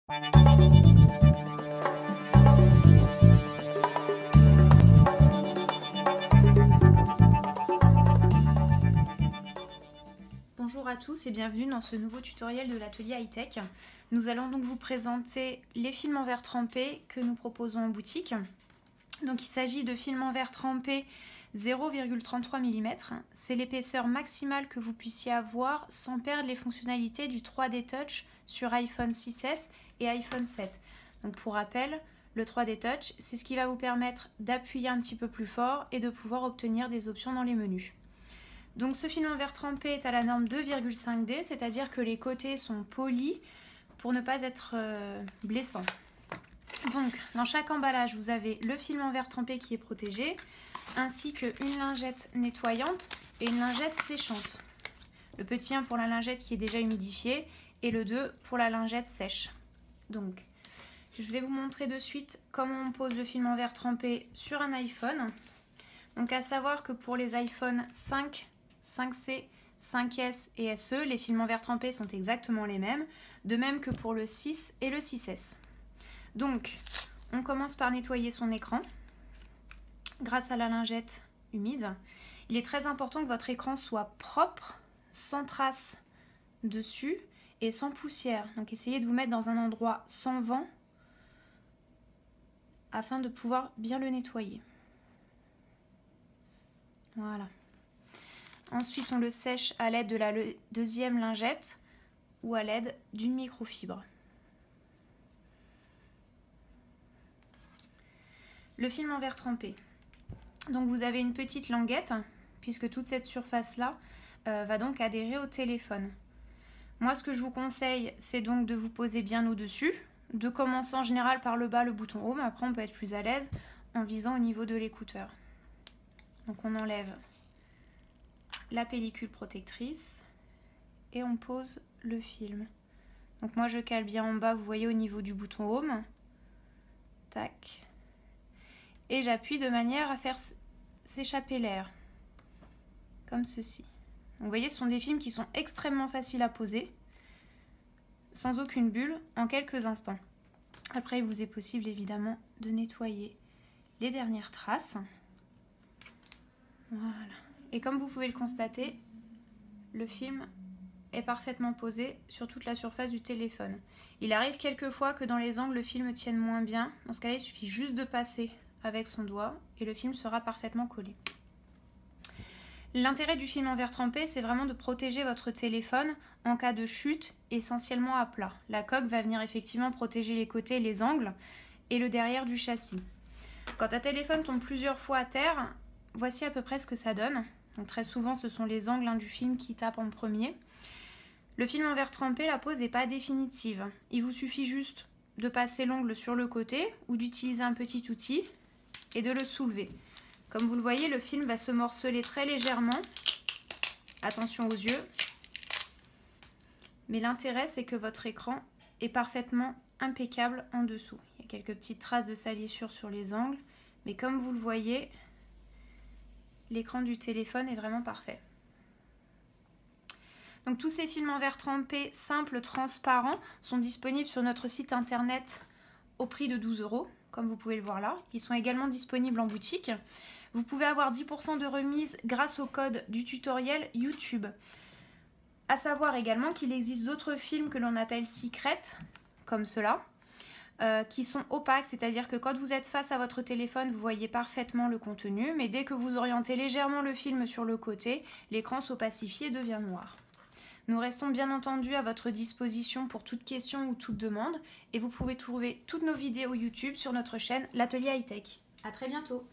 Bonjour à tous et bienvenue dans ce nouveau tutoriel de l'atelier high-tech. Nous allons donc vous présenter les films en verre trempé que nous proposons en boutique. Donc il s'agit de films en verre trempé 0,33 mm. C'est l'épaisseur maximale que vous puissiez avoir sans perdre les fonctionnalités du 3D Touch sur iPhone 6S et iPhone 7. Donc pour rappel, le 3D Touch, c'est ce qui va vous permettre d'appuyer un petit peu plus fort et de pouvoir obtenir des options dans les menus. Donc ce film en verre trempé est à la norme 2,5D, c'est-à-dire que les côtés sont polis pour ne pas être blessants. Donc dans chaque emballage, vous avez le film en verre trempé qui est protégé, ainsi qu'une lingette nettoyante et une lingette séchante. Le petit 1 pour la lingette qui est déjà humidifiée et le 2 pour la lingette sèche. Donc je vais vous montrer de suite comment on pose le film en verre trempé sur un iPhone. Donc à savoir que pour les iPhone 5, 5C, 5S et SE, les films en verre trempé sont exactement les mêmes, de même que pour le 6 et le 6S. Donc, on commence par nettoyer son écran grâce à la lingette humide. Il est très important que votre écran soit propre, sans traces dessus et sans poussière. Donc, essayez de vous mettre dans un endroit sans vent afin de pouvoir bien le nettoyer. Voilà. Ensuite, on le sèche à l'aide de la deuxième lingette ou à l'aide d'une microfibre. Le film en verre trempé. Donc vous avez une petite languette, puisque toute cette surface-là va donc adhérer au téléphone. Moi, ce que je vous conseille, c'est donc de vous poser bien au-dessus, de commencer en général par le bas, le bouton Home. Après, on peut être plus à l'aise en visant au niveau de l'écouteur. Donc on enlève la pellicule protectrice et on pose le film. Donc moi, je cale bien en bas, vous voyez, au niveau du bouton Home. Tac. Et j'appuie de manière à faire s'échapper l'air, comme ceci. Donc, vous voyez, ce sont des films qui sont extrêmement faciles à poser, sans aucune bulle, en quelques instants. Après, il vous est possible évidemment de nettoyer les dernières traces. Voilà. Et comme vous pouvez le constater, le film est parfaitement posé sur toute la surface du téléphone. Il arrive quelquefois que dans les angles, le film tienne moins bien. Dans ce cas-là, il suffit juste de passer avec son doigt et le film sera parfaitement collé. L'intérêt du film en verre trempé, c'est vraiment de protéger votre téléphone en cas de chute, essentiellement à plat. La coque va venir effectivement protéger les côtés et les angles et le derrière du châssis. Quand un téléphone tombe plusieurs fois à terre, voici à peu près ce que ça donne. Donc très souvent, ce sont les angles du film qui tapent en premier. Le film en verre trempé, la pose n'est pas définitive. Il vous suffit juste de passer l'ongle sur le côté ou d'utiliser un petit outil et de le soulever. Comme vous le voyez, le film va se morceler très légèrement. Attention aux yeux. Mais l'intérêt, c'est que votre écran est parfaitement impeccable en dessous. Il y a quelques petites traces de salissure sur les angles, mais comme vous le voyez, l'écran du téléphone est vraiment parfait. Donc tous ces films en verre trempé simples, transparents, sont disponibles sur notre site internet au prix de 12 €. Comme vous pouvez le voir là. Ils sont également disponibles en boutique. Vous pouvez avoir 10% de remise grâce au code du tutoriel YouTube. À savoir également qu'il existe d'autres films que l'on appelle secrets, comme cela, qui sont opaques, c'est-à-dire que quand vous êtes face à votre téléphone, vous voyez parfaitement le contenu, mais dès que vous orientez légèrement le film sur le côté, l'écran s'opacifie et devient noir. Nous restons bien entendu à votre disposition pour toute question ou toute demande et vous pouvez trouver toutes nos vidéos YouTube sur notre chaîne L'Atelier High-Tech. À très bientôt.